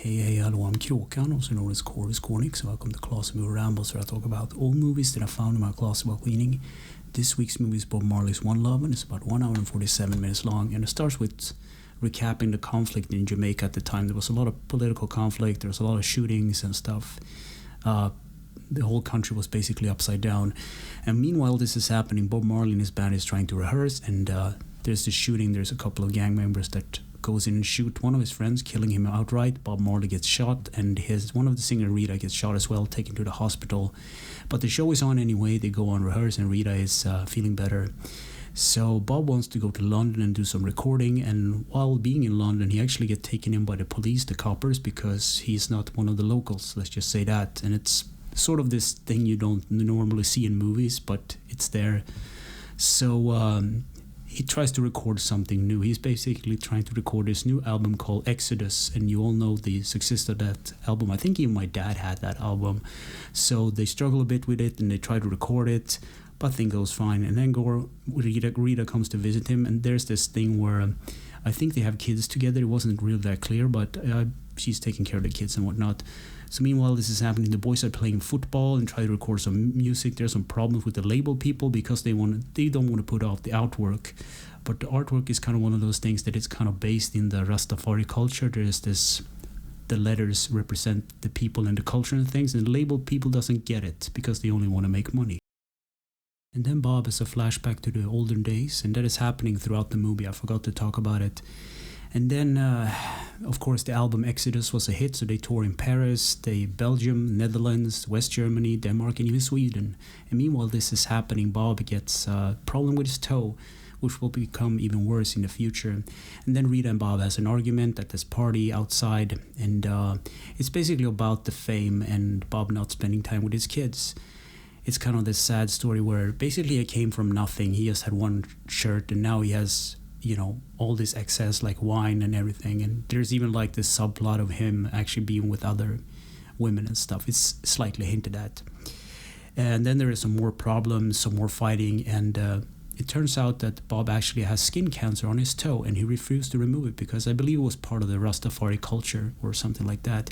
Hej, hallå, I'm Kråkan, also known as Cornix. Welcome to Classic Movie Rambles, where I talk about old movies that I found in my closet while cleaning. This week's movie is Bob Marley's One Love, and it's about 1 hour and 47 minutes long, and it starts with recapping the conflict in Jamaica at the time. There was a lot of political conflict, there was a lot of shootings and stuff. The whole country was basically upside down. And meanwhile this is happening, Bob Marley and his band is trying to rehearse, and there's this shooting. There's a couple of gang members that goes in and shoot one of his friends, killing him outright. Bob Marley gets shot, and one of the singer, Rita, gets shot as well, taken to the hospital. But the show is on anyway. They go on rehearse, and Rita is feeling better. So Bob wants to go to London and do some recording, and while being in London, he actually gets taken in by the police, the coppers, because he's not one of the locals, let's just say that. And it's sort of this thing you don't normally see in movies, but it's there. So he tries to record something new. He's basically trying to record this new album called Exodus, and you all know the success of that album. I think even my dad had that album. So they struggle a bit with it, and they try to record it, but thing goes fine. And then Rita comes to visit him, and there's this thing where I think they have kids together. It wasn't really that clear, but she's taking care of the kids and whatnot. So meanwhile this is happening, the boys are playing football and try to record some music. There's some problems with the label people because they don't want to put out the artwork. But the artwork is kind of one of those things that it's kind of based in the Rastafari culture. There's the letters represent the people and the culture and things, and the label people doesn't get it because they only want to make money. And then Bob has a flashback to the olden days, and that is happening throughout the movie. I forgot to talk about it. And then, of course, the album Exodus was a hit, so they toured in Paris, Belgium, Netherlands, West Germany, Denmark, and even Sweden. And meanwhile this is happening, Bob gets a problem with his toe, which will become even worse in the future. And then Rita and Bob has an argument at this party outside, and it's basically about the fame and Bob not spending time with his kids. It's kind of this sad story where basically it came from nothing. He just had one shirt, and now he has, all this excess like wine and everything. And there's even like this subplot of him actually being with other women and stuff. It's slightly hinted at. And then there is some more problems, some more fighting, and it turns out that Bob actually has skin cancer on his toe, and he refused to remove it because I believe it was part of the Rastafari culture or something like that.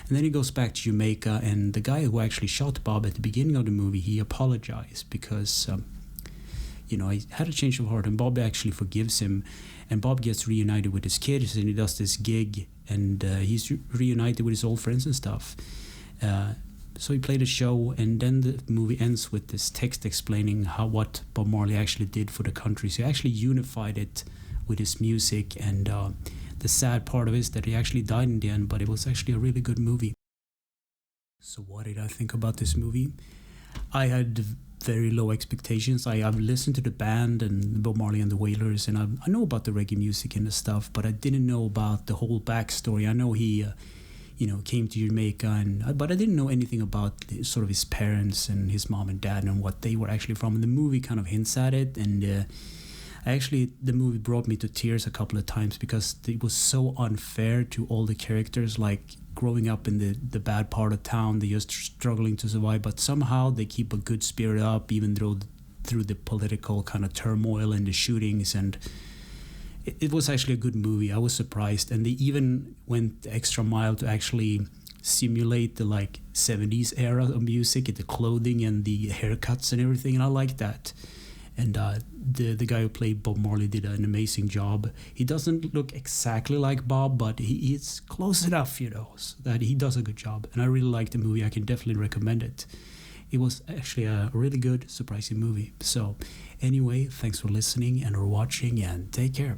And then he goes back to Jamaica, and the guy who actually shot Bob at the beginning of the movie, he apologized because he had a change of heart, and Bob actually forgives him, and Bob gets reunited with his kids, and he does this gig, and he's reunited with his old friends and stuff. So he played a show, and then the movie ends with this text explaining what Bob Marley actually did for the country. So he actually unified it with his music, and the sad part of it is that he actually died in the end, but it was actually a really good movie. So what did I think about this movie? I had very low expectations. I've listened to the band and Bob Marley and the Wailers, and I know about the reggae music and the stuff, but I didn't know about the whole backstory. I know he came to Jamaica, but I didn't know anything about sort of his parents and his mom and dad and what they were actually from. And the movie kind of hints at it, and the movie brought me to tears a couple of times because it was so unfair to all the characters, like growing up in the bad part of town, they're just struggling to survive, but somehow they keep a good spirit up even through the political kind of turmoil and the shootings. And it was actually a good movie. I was surprised, and they even went the extra mile to actually simulate the 70s era of music, the clothing and the haircuts and everything, and I like that. And the guy who played Bob Marley did an amazing job. He doesn't look exactly like Bob, but he is close enough, so that he does a good job. And I really like the movie. I can definitely recommend it. It was actually a really good, surprising movie. So anyway, thanks for listening and for watching, and take care.